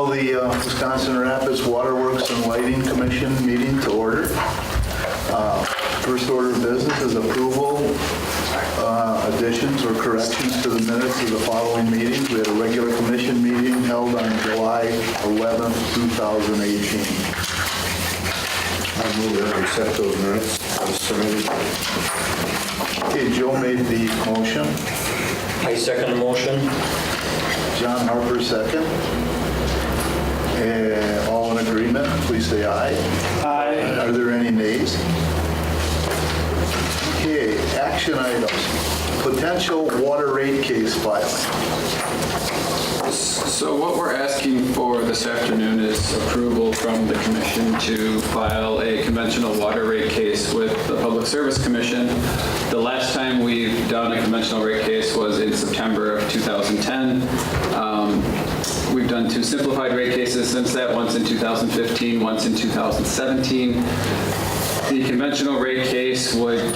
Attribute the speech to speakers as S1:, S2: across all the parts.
S1: Call the Wisconsin Rapids Waterworks and Lighting Commission meeting to order. First order of business is approval, additions or corrections to the minutes of the following meetings. We had a regular commission meeting held on July 11th, 2018.
S2: I move that we accept those minutes as submitted.
S1: Okay, Joe made the motion.
S3: I second the motion.
S1: John Harper second. All in agreement, please say aye.
S3: Aye.
S1: Are there any nays? Okay, action items. Potential water rate case filing.
S4: So what we're asking for this afternoon is approval from the commission to file a conventional water rate case with the Public Service Commission. The last time we've done a conventional rate case was in September of 2010. We've done two simplified rate cases since that, once in 2015, once in 2017. The conventional rate case would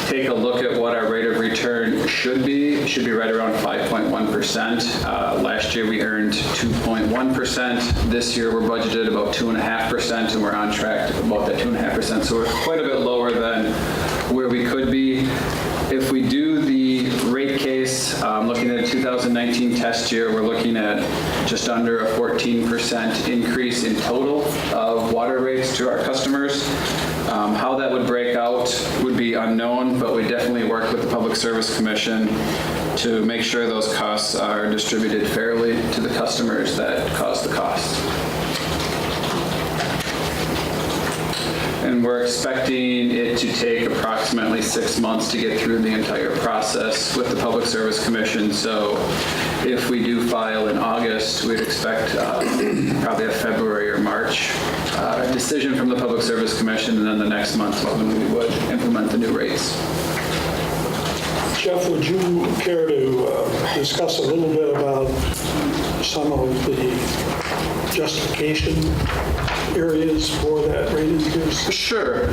S4: take a look at what our rate of return should be. It should be right around 5.1%. Last year we earned 2.1%. This year we're budgeted about 2.5%, and we're on track to about that 2.5%. So we're quite a bit lower than where we could be. If we do the rate case, looking at a 2019 test year, we're looking at just under a 14% increase in total of water rates to our customers. How that would break out would be unknown, but we definitely work with the Public Service Commission to make sure those costs are distributed fairly to the customers that cause the cost. And we're expecting it to take approximately 6 months to get through the entire process with the Public Service Commission. So if we do file in August, we'd expect probably a February or March decision from the Public Service Commission, and then the next month is when we would implement the new rates.
S5: Jeff, would you care to discuss a little bit about some of the justification areas for that rate increase?
S4: Sure.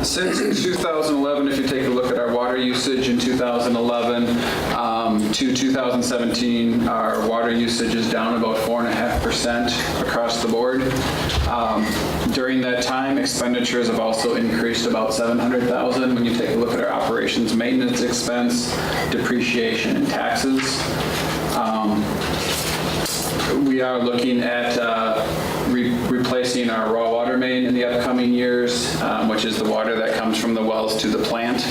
S4: Since 2011, if you take a look at our water usage in 2011 to 2017, our water usage is down about 4.5% across the board. During that time, expenditures have also increased about $700,000 when you take a look at our operations maintenance expense, depreciation, and taxes. We are looking at replacing our raw water main in the upcoming years, which is the water that comes from the wells to the plant.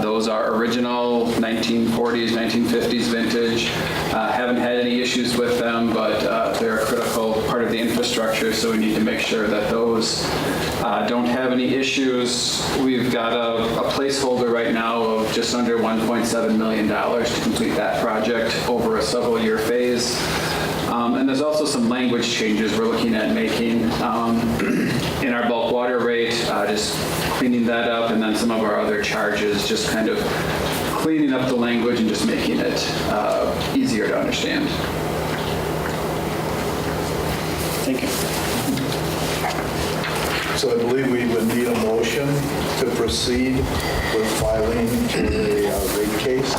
S4: Those are original 1940s, 1950s vintage. Haven't had any issues with them, but they're a critical part of the infrastructure, so we need to make sure that those don't have any issues. We've got a placeholder right now of just under $1.7 million to complete that project over a several-year phase. And there's also some language changes we're looking at making in our bulk water rate, just cleaning that up, and then some of our other charges, just kind of cleaning up the language and just making it easier to understand. Thank you.
S1: So I believe we would need a motion to proceed with filing a rate case.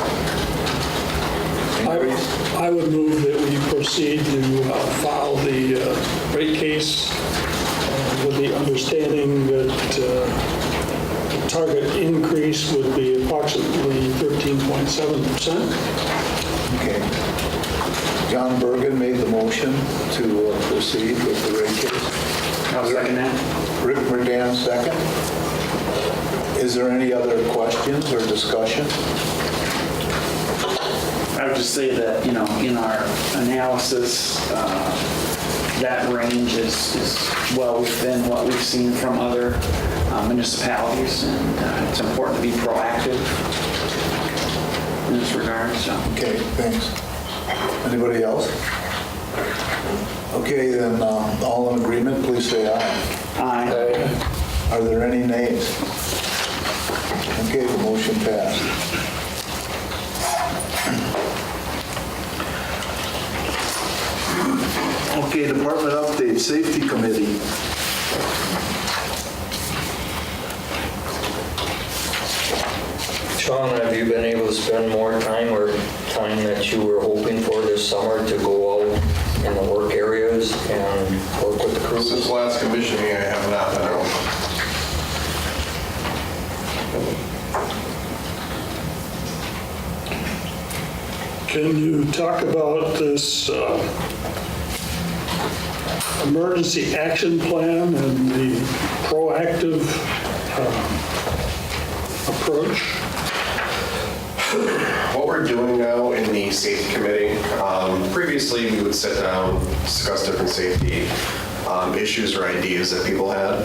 S5: I would move that we proceed to file the rate case with the understanding that the target increase would be approximately 13.7%.
S1: Okay. John Bergen made the motion to proceed with the rate case.
S3: I'll second that.
S1: Rick Merdan, second. Is there any other questions or discussion?
S6: I would just say that, in our analysis, that range is well within what we've seen from other municipalities, and it's important to be proactive in this regard. So.
S1: Okay, thanks. Anybody else? Okay, then all in agreement, please say aye.
S6: Aye.
S1: Are there any nays? Okay, the motion passed. Okay, department update, safety committee.
S3: Sean, have you been able to spend more time or time that you were hoping for this summer to go out in the work areas crews and work with the crews?
S2: Since last commissioning, I have not been out.
S5: Can you talk about this emergency action plan and the proactive approach?
S7: What we're doing now in the safety committee, previously we would sit down, discuss different safety issues or ideas that people had.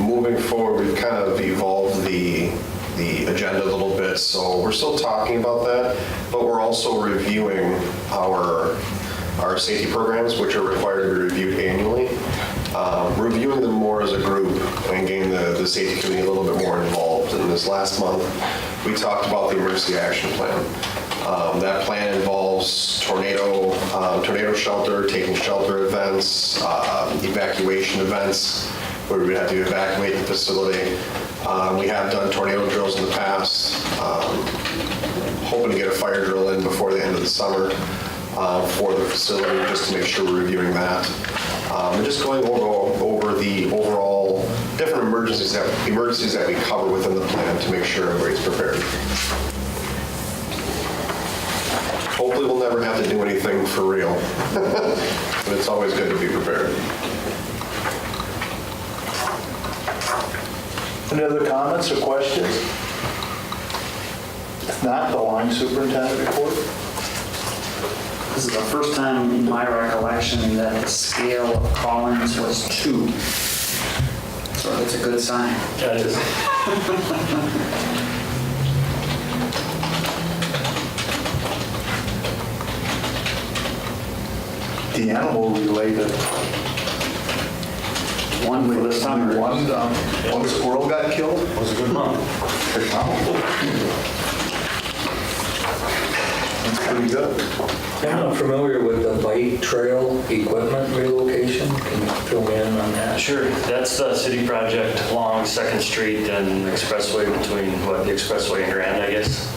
S7: Moving forward, we've kind of evolved the agenda a little bit, so we're still talking about that, but we're also reviewing our safety programs, which are required to be reviewed annually. Reviewing them more as a group and getting the safety committee a little bit more involved. And this last month, we talked about the emergency action plan. That plan involves tornado shelter, taking shelter events, evacuation events, where we would have to evacuate the facility. We have done tornado drills in the past, hoping to get a fire drill in before the end of the summer for the facility, just to make sure we're reviewing that. And just going over the overall different emergencies that we cover within the plan to make sure everybody's prepared. Hopefully we'll never have to do anything for real, but it's always good to be prepared.
S1: Any other comments or questions? If not, the line superintendent report.
S6: This is the first time in my recollection that the scale of call-ins was 2. So that's a good sign.
S3: That is.
S1: The animal related.
S6: One for the summer.
S1: One squirrel got killed?
S2: Was a good month.
S1: That's pretty good.
S3: I'm not familiar with the bike trail equipment relocation. Can you fill me in on that?
S8: Sure, that's the city project along 2nd Street and Expressway between, the Expressway and Grand, I guess.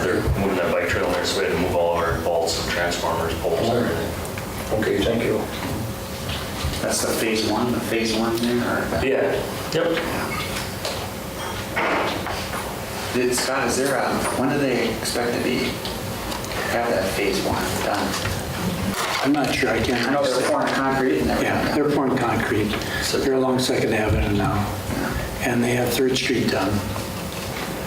S8: They're moving that bike trail in there, so we had to move all of our bolts and transformers, poles and everything.
S3: Okay, thank you.
S6: That's the phase 1 there? Or?
S8: Yeah, yep.
S6: Scott, is there when do they expect to have that phase 1 done?
S9: I'm not sure, I can't.
S6: I know they're pouring concrete and everything.
S9: Yeah, they're pouring concrete. They're along 2nd Avenue now, and they have 3rd Street done.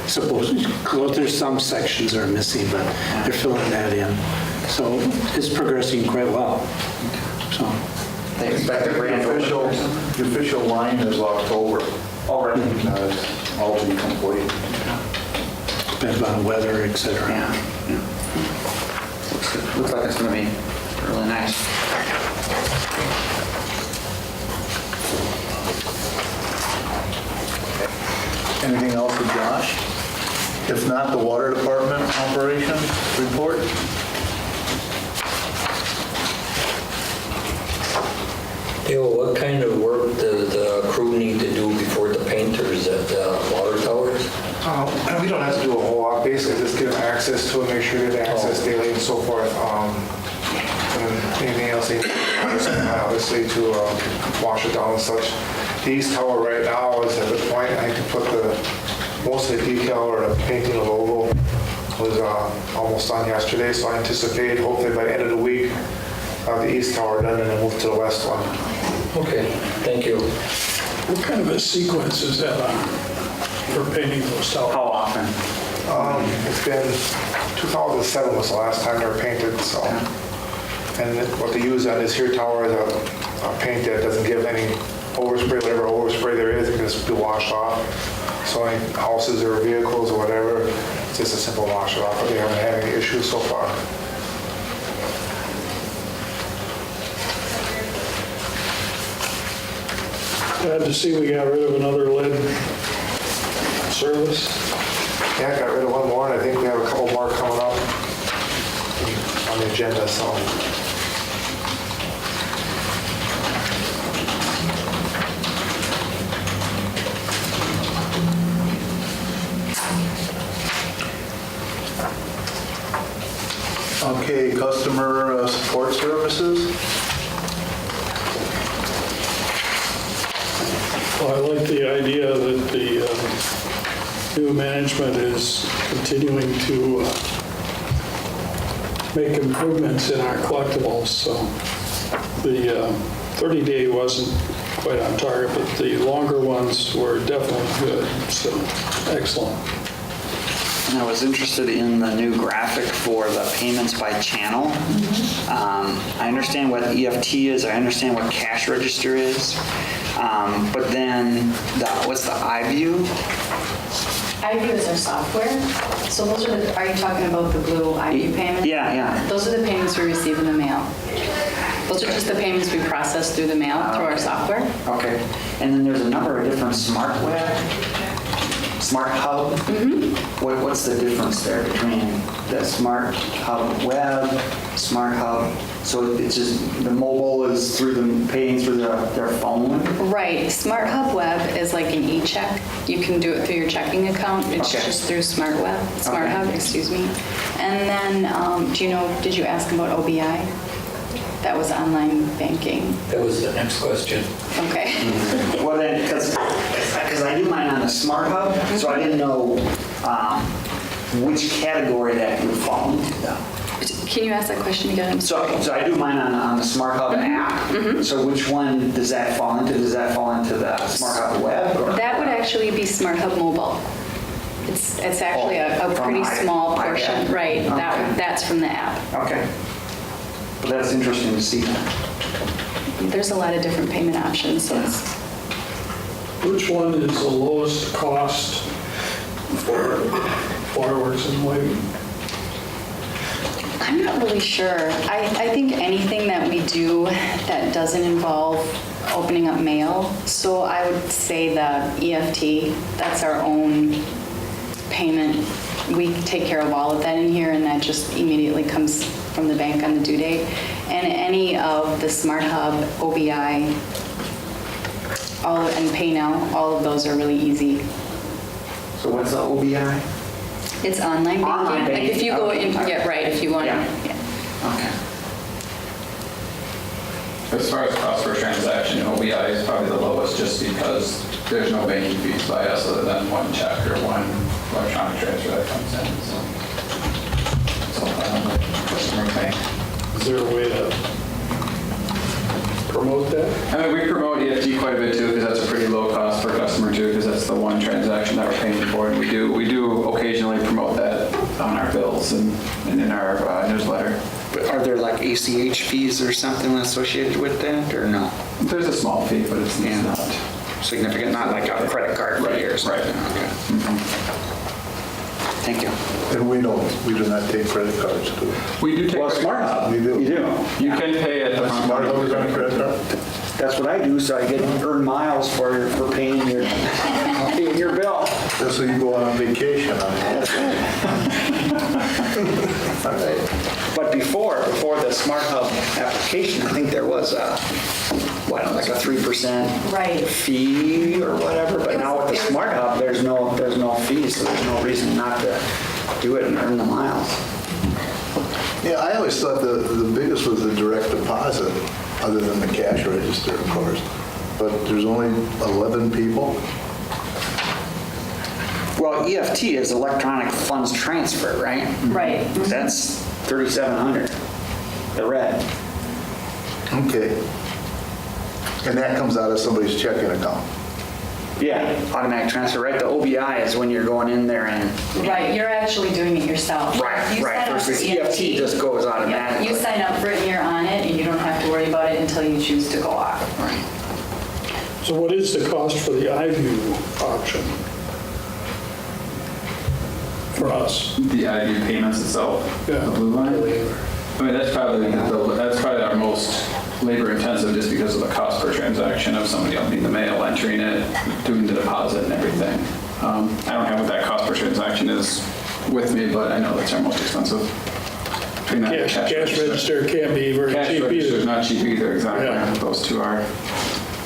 S9: Supposedly, well, there's some sections that are missing, but they're filling that in. So it's progressing quite well. So,
S6: They expect a grand
S1: The official line is October.
S6: already.
S1: It's all to be complete.
S9: depends on weather, et cetera.
S6: Yeah. Looks like it's going to be really nice.
S1: Anything else with Josh? If not, the water department operation report?
S3: Dale, what kind of work does the crew need to do before the painters at the water towers?
S10: We don't have to do a whole lot, basically just give them access to it, make sure they have access daily and so forth. And anything else they need, obviously to wash it down and such. The east tower right now is at the point I can put most of the decal or the painting of the logo was almost done yesterday, so I anticipate hopefully by the end of the week the east tower done and then move to the west one.
S3: Okay, thank you.
S5: What kind of a sequence is that on for painting those towers?
S6: How often?
S10: It's been 2007 was the last time they were painted, so. And what they use on this here tower is a paint that doesn't give any overspray, whatever overspray there is, it can just be washed off. So any houses or vehicles or whatever, it's just a simple wash it off, but they haven't had any issues so far.
S5: Glad to see we got rid of another lead service.
S10: Yeah, I got rid of one more, and I think we have a couple more coming up on the agenda, so.
S1: Okay, customer support services.
S5: Well, I like the idea that the new management is continuing to make improvements in our collectibles, so the 30-day wasn't quite on target, but the longer ones were definitely good, so excellent.
S6: And I was interested in the new graphic for the payments by channel. I understand what EFT is, I understand what cash register is, but then what's the iView?
S11: iView is our software. So those are are you talking about the blue iView payments?
S6: Yeah.
S11: Those are the payments we receive in the mail. Those are just the payments we process through the mail, through our software.
S6: Okay. And then there's a number of different smart hub. What's the difference there between the smart hub web, smart hub? So it's just the mobile is through them paying through their phone.
S11: Right. Smart Hub Web is like an e-check. You can do it through your checking account. It's
S6: Okay.
S11: just through Smart
S6: Okay.
S11: Hub, excuse me. And then, did you ask about OBI? That was online banking.
S3: That was the next question.
S11: Okay.
S6: Well then, because I do mine on the smart hub, so I didn't know which category that would fall into though.
S11: Can you ask that question again? I'm
S6: So
S11: sorry.
S6: I do mine on the Smart Hub app. So which one does that fall into? Does that fall into the Smart Hub web? Or?
S11: That would actually be Smart Hub Mobile. It's actually a
S6: from
S11: pretty
S6: my
S11: small
S6: iPad.
S11: portion, right?
S6: Okay.
S11: That's from the app.
S6: Okay. Well, that's interesting to see that.
S11: There's a lot of different payment options, so it's,
S5: Which one is the lowest cost for fireworks and lighting?
S11: I'm not really sure. I think anything that we do that doesn't involve opening up mail, so I would say the EFT, that's our own payment. We take care of all of that in here, and that just immediately comes from the bank on the due date. And any of the Smart Hub, OBI, and Pay Now, all of those are really easy.
S6: So what's the OBI?
S11: It's online banking.
S6: Online banking.
S11: Like if you go in,
S6: Okay.
S11: yeah, right, if you want to,
S6: Yeah.
S11: yeah.
S6: Okay.
S4: As far as cost per transaction, OBI is probably the lowest just because there's no banking fees by us other than one check or one electronic transfer that comes in. So customer pay.
S5: Is there a way to promote that?
S4: I mean, we promote EFT quite a bit too because that's a pretty low cost per customer too because that's the one transaction that we're paying for. And we do occasionally promote that on our bills and in our newsletter.
S6: But are there like ACH fees or something associated with that, or no?
S4: There's a small fee, but it's not
S6: Significant, not like a credit card fee or something?
S4: Right.
S6: Okay. Thank you.
S1: And we do not take credit cards, do we?
S4: We do take
S6: Well, Smart Hub,
S1: We do.
S6: you do.
S4: You can pay at the front
S1: Smart Hub is on a credit card?
S6: That's what I do, so I get earn miles for paying your bill.
S1: That's so you go on vacation on it. All right.
S6: But before the Smart Hub application, I think there was like a 3%
S11: Right.
S6: fee or whatever. But now with the Smart Hub, there's no fee, so there's no reason not to do it and earn the miles.
S1: Yeah, I always thought the biggest was the direct deposit, other than the cash register, of course. But there's only 11 people.
S6: Well, EFT is electronic funds transfer, right?
S11: Right.
S6: That's 3,700. The red.
S1: Okay. And that comes out of somebody's checking account.
S6: Yeah, automatic transfer, right? The OBI is when you're going in there and.
S11: Right, you're actually doing it yourself.
S6: Right,
S11: You
S6: right.
S11: sign up for
S6: Versus EFT just goes
S11: Yeah,
S6: automatically.
S11: you sign up for it and you're on it, and you don't have to worry about it until you choose to go off.
S6: Right.
S5: So what is the cost for the iView option? For us?
S4: The iView payments itself,
S5: Yeah.
S4: the blue line. I mean, that's probably our most labor intensive just because of the cost per transaction of somebody opening the mail, entering it, doing the deposit and everything. I don't have what that cost per transaction is with me, but I know that's our most expensive. Between that and
S5: Cash register can't be very
S4: Cash
S5: cheap
S4: register is
S5: either.
S4: not cheap either, exactly.
S5: Yeah.
S4: Those two are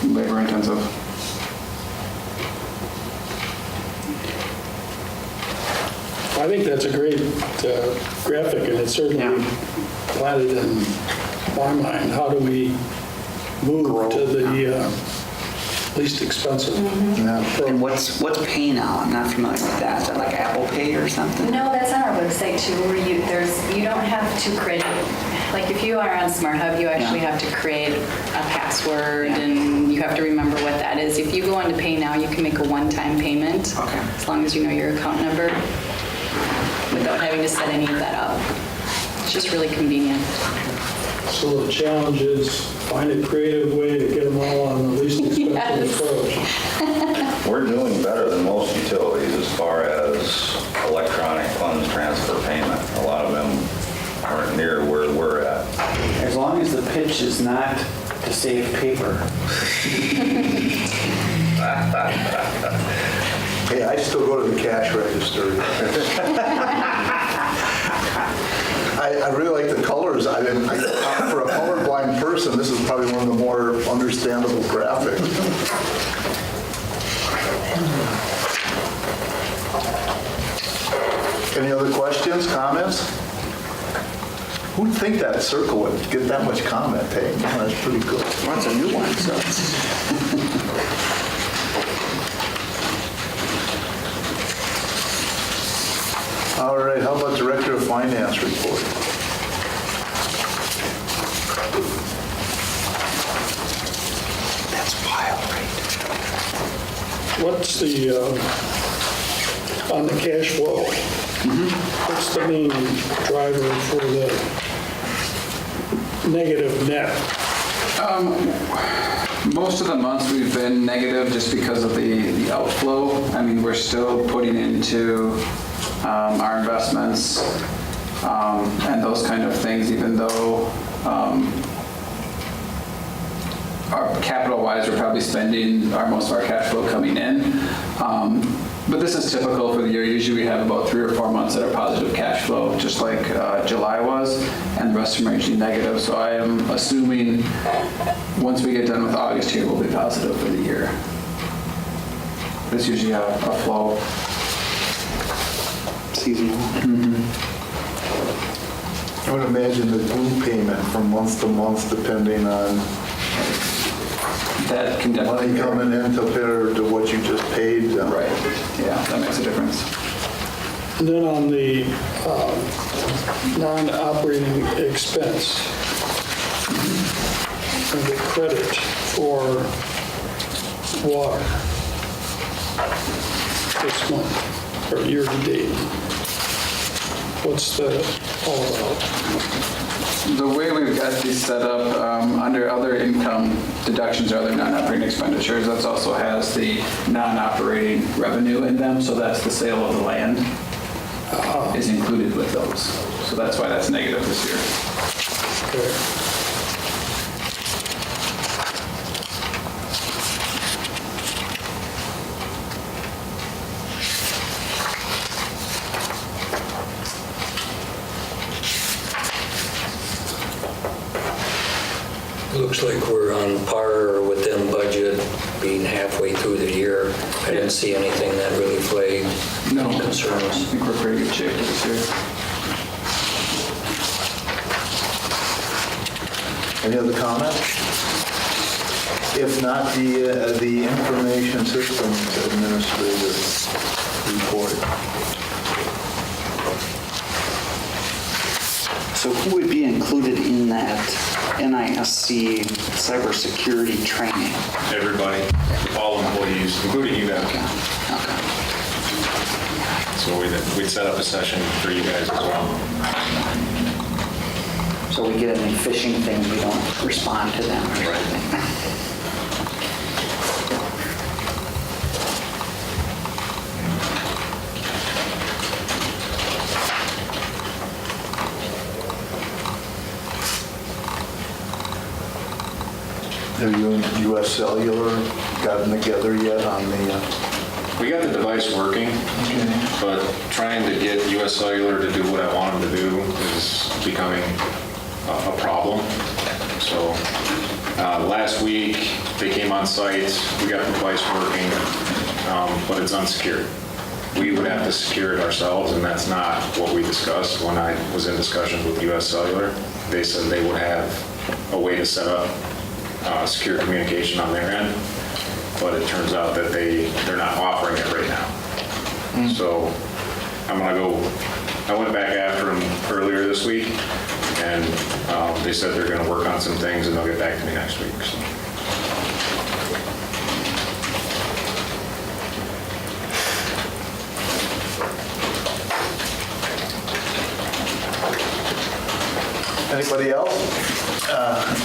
S4: labor intensive.
S5: I think that's a great graphic, and it certainly planted in my mind, how do we move to the least expensive.
S1: Yeah.
S6: And what's Pay now? I'm not familiar with that. Is that like Apple Pay or something?
S11: No, that's on our website too, where you don't have to create, like if you are on Smart Hub, you actually have to create a password and you have to remember what that is. If you go on to Pay Now, you can make a one-time payment.
S6: Okay.
S11: As long as you know your account number, without having to set any of that up. It's just really convenient.
S5: So the challenge is find a creative way to get them all on the least expensive
S11: Yes.
S5: approach.
S12: We're doing better than most utilities as far as electronic funds transfer payment. A lot of them aren't near where we're at.
S6: As long as the pitch is not to save paper.
S1: Hey, I still go to the cash register. I really like the colors. For a colorblind person, this is probably one of the more understandable graphics. Any other questions, comments? Who'd think that circle would get that much comment, hey? That's pretty good.
S6: Well, it's a new one, so.
S1: All right, how about Director of Finance report?
S6: That's wild, right?
S5: What's the, on the cash flow, what's the main driver for the negative net?
S4: Most of the months we've been negative just because of the outflow. I mean, we're still putting into our investments and those kind of things, even though our capital-wise, we're probably spending most of our cash flow coming in. But this is typical for the year. Usually we have about 3 or 4 months that are positive cash flow, just like July was, and the rest of them are usually negative. So I am assuming once we get done with August here, we'll be positive for the year. It's usually a flow.
S6: Seasonal.
S1: I would imagine the balloon payment from month to month, depending on
S4: That can definitely
S1: money coming in compared to what you just paid.
S4: Right, yeah, that makes a difference.
S5: And then on the non-operating expense, the credit for water this month, or year to date, what's that all about?
S4: The way we've got these set up, under other income deductions or other non-operating expenditures, that also has the non-operating revenue in them, so that's the sale of the land is included with those. So that's why that's negative this year.
S5: Okay.
S3: Looks like we're on par or within budget, being halfway through the year. I didn't see anything that really flagged
S4: No
S3: any
S4: I
S3: concerns.
S4: think we're pretty good shape this year.
S1: Any other comments? If not, the Information Systems Administrator report.
S6: So who would be included in that NISC cybersecurity training?
S13: Everybody, all employees, including you guys.
S6: Okay.
S13: So we'd set up a session for you guys as well.
S6: So we get any phishing things, we don't respond to them or anything.
S1: Have you and US Cellular gotten together yet on the...
S13: We got the device working, but trying to get US Cellular to do what I want them to do is becoming a problem. So last week, they came on site, we got the device working, but it's unsecured. We would have to secure it ourselves, and that's not what we discussed when I was in discussions with US Cellular. They said they would have a way to set up secure communication on their end. but it turns out that they're not offering it right now. So I'm gonna go, I went back after them earlier this week, and they said they're gonna work on some things and they'll get back to me next week. So.
S1: Anybody else?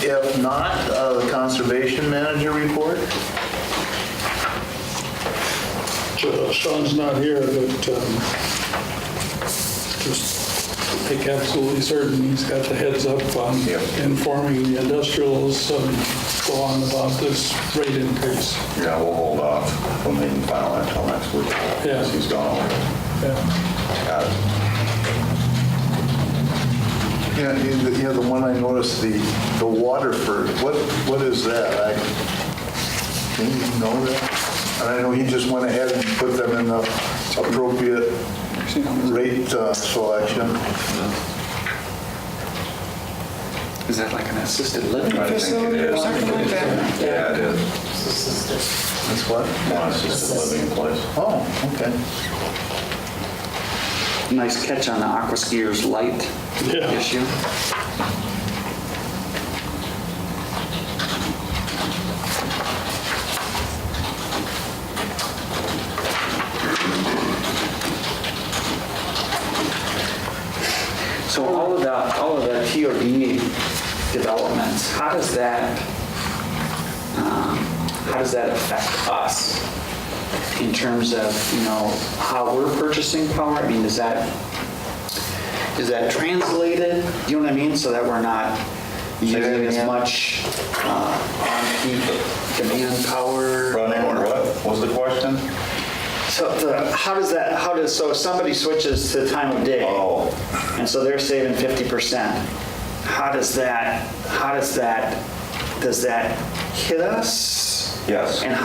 S1: If not, the conservation manager report.
S5: Sean's not here, but just make absolutely certain he's got the heads up on informing the industrials go on about this rate increase.
S12: Yeah, we'll hold off from making final until next week.
S5: Yeah.
S12: Because he's gone over.
S5: Yeah.
S12: Got it.
S1: Yeah, the one I noticed, the Waterford, what is that? Didn't you know that? And I know he just went ahead and put them in the appropriate rate selection.
S6: Is that like an assisted living
S12: I think
S6: facility
S12: it
S6: or
S12: is.
S6: something like that?
S12: Yeah, it is.
S1: That's what?
S12: One assisted living place.
S1: Oh, okay.
S6: Nice catch on the aqua skiers light issue. So all of the TOD developments, how does that affect us in terms of, how we're purchasing power? I mean, is that translated? Do you know what I mean? So that we're not using as much on-peak demand power?
S12: Running or what was the question?
S6: So so if somebody switches to time of day, and so they're saving 50%, does that hit us?
S12: Yes.
S6: And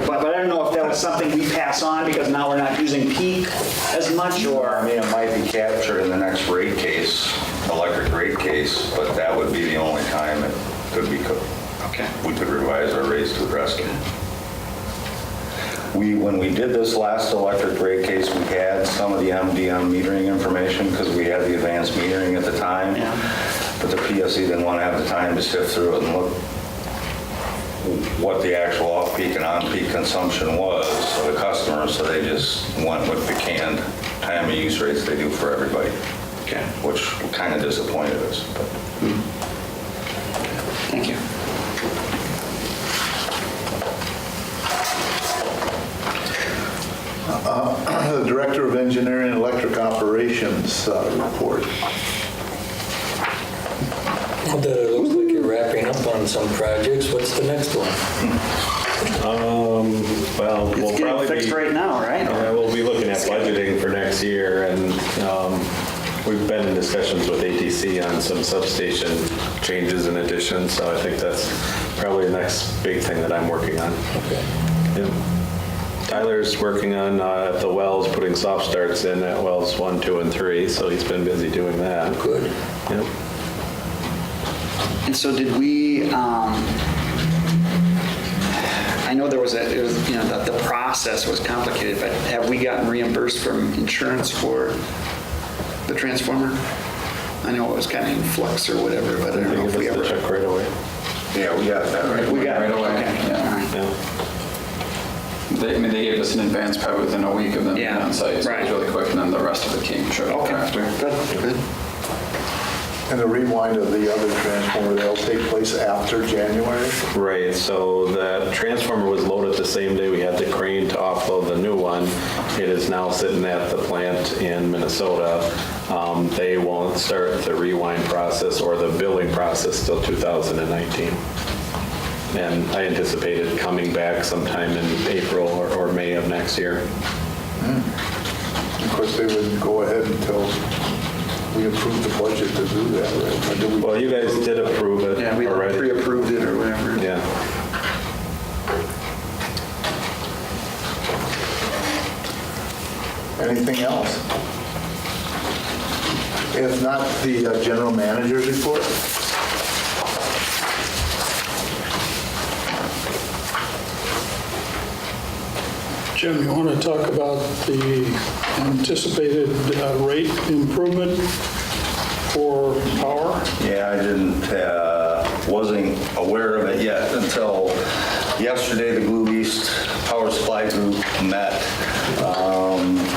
S6: but I don't know if that was something we pass on because now we're not using peak as much, or?
S12: I mean, it might be captured in the next rate case, electric rate case, but that would be the only time it could be,
S6: Okay.
S12: we could revise our rates to address it. When we did this last electric rate case, we had some of the MDM metering information because we had the advanced metering at the time.
S6: Yeah.
S12: But the PSC didn't want to have the time to sift through it and look what the actual off-peak and on-peak consumption was for the customers, so they just went with the canned time of use rates they do for everybody.
S6: Okay.
S12: Which kind of disappointed us. But.
S6: Thank you.
S1: The Director of Engineering and Electric Operations report.
S3: It looks like you're wrapping up on some projects. What's the next one?
S14: Well,
S6: It's
S14: we'll
S6: getting
S14: probably
S6: fixed
S14: be,
S6: right now, right?
S14: yeah, we'll be looking at budgeting for next year, and we've been in discussions with ATC on some substation changes and additions, so I think that's probably the next big thing that I'm working on.
S3: Okay.
S14: Yep. Tyler's working on the wells, putting soft starts in at wells 1, 2, and 3, so he's been busy doing that.
S3: Good.
S14: Yep.
S6: And so did we, I know there was the process was complicated, but have we gotten reimbursed from insurance for the transformer? I know it was kind of in flux or whatever, but I don't know if we ever.
S14: Check right away.
S12: Yeah, we got that right.
S6: We got it
S4: Right away.
S6: Okay.
S4: Yeah.
S6: All right.
S14: Yeah.
S4: They gave us an advance probably within a week of them being
S6: Yeah,
S4: on site, so it
S6: right.
S4: was really quick, and then the rest of it came shortly
S6: Okay,
S4: after.
S6: good.
S1: And the rewind of the other transformer, that'll take place after January?
S14: Right, so the transformer was loaded the same day we had the crane to offload the new one. It is now sitting at the plant in Minnesota. They won't start the rewind process or the billing process till 2019. And I anticipated coming back sometime in April or May of next year.
S1: Of course, they wouldn't go ahead until we approved the budget to do that, right? Or did we-
S14: Well, you guys did approve it
S6: Yeah, we
S14: already.
S6: pre-approved it or whatever.
S14: Yeah.
S1: Anything else? If not, the general manager's report?
S5: Jim, you want to talk about the anticipated rate improvement for power?
S12: Yeah, wasn't aware of it yet until yesterday. The Blue East Power Supply Group met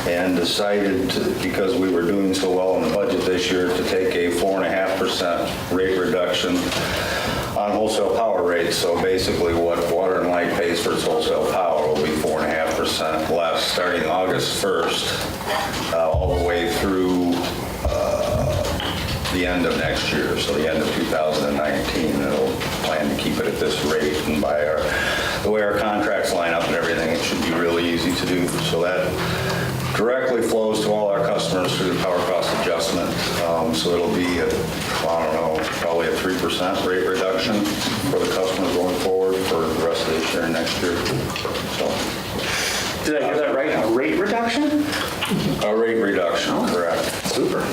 S12: and decided, because we were doing so well in the budget this year, to take a 4.5% rate reduction on wholesale power rates. So basically what Water and Light pays for its wholesale power will be 4.5% less starting August 1st all the way through the end of next year, so the end of 2019. It'll plan to keep it at this rate, and by the way our contracts line up and everything, it should be really easy to do. So that directly flows to all our customers through the power cost adjustment. So it'll be, probably a 3% rate reduction for the customers going forward for the rest of this year and next year. So,
S6: Did I get that right? A rate reduction?
S12: a rate reduction, correct.
S6: Super.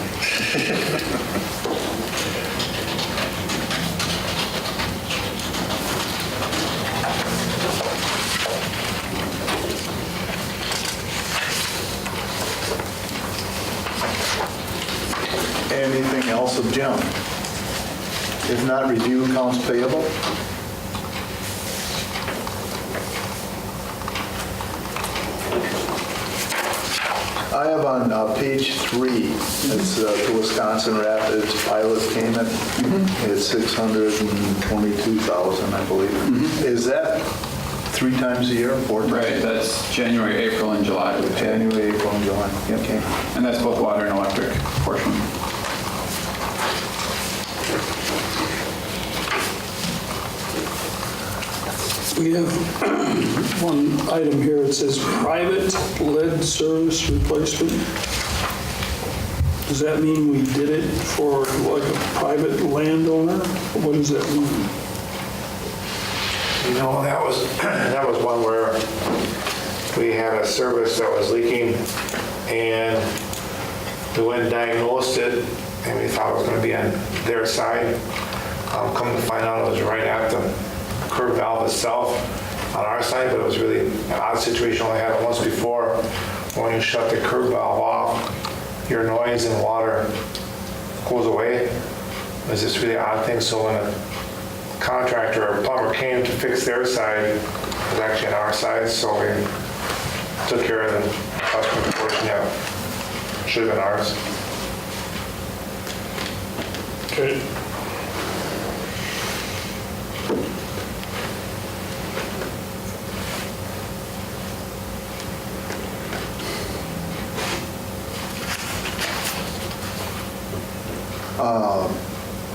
S1: Anything else of Jim? If not, review accounts payable. I have on page 3, it's the Wisconsin Rapids pilot payment. It's $622,000, I believe. Is that 3 times a year, 4 times?
S4: Right, that's January, April, and July.
S1: January, April, and July. Okay.
S4: And that's both water and electric portion.
S5: We have one item here, it says private lead service replacement. Does that mean we did it for like a private landowner? What does that mean?
S10: You know, that was one where we had a service that was leaking, and we went and diagnosed it, and we thought it was going to be on their side. Come to find out, it was right at the curb valve itself on our side, but it was really an odd situation. I had it once before. When you shut the curb valve off, your noise and water goes away. It was this really odd thing. So when a contractor or plumber came to fix their side, it was actually on our side. So we took care of the customer portion. Yeah, should have been ours.
S5: Okay.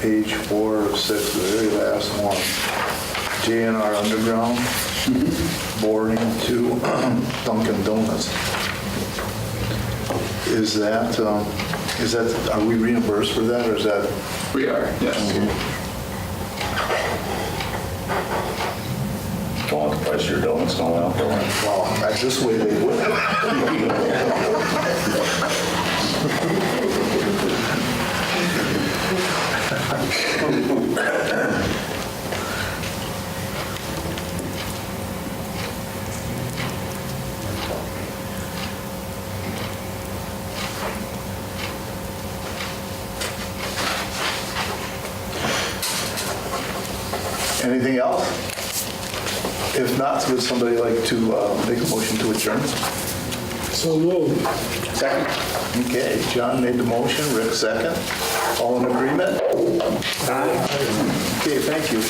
S1: Page 4 of 6, the very last one. JNR Underground, boarding to Dunkin' Donuts. Is that, are we reimbursed for that, or is that?
S4: We are, yes.
S12: Don't want the price of your donuts going up.
S1: Well, that's this way they would. Anything else? If not, would somebody like to make a motion to adjourn?
S5: So moved.
S1: Second. Okay, John made the motion, Rick second. All in agreement? Aye. Okay, thank you.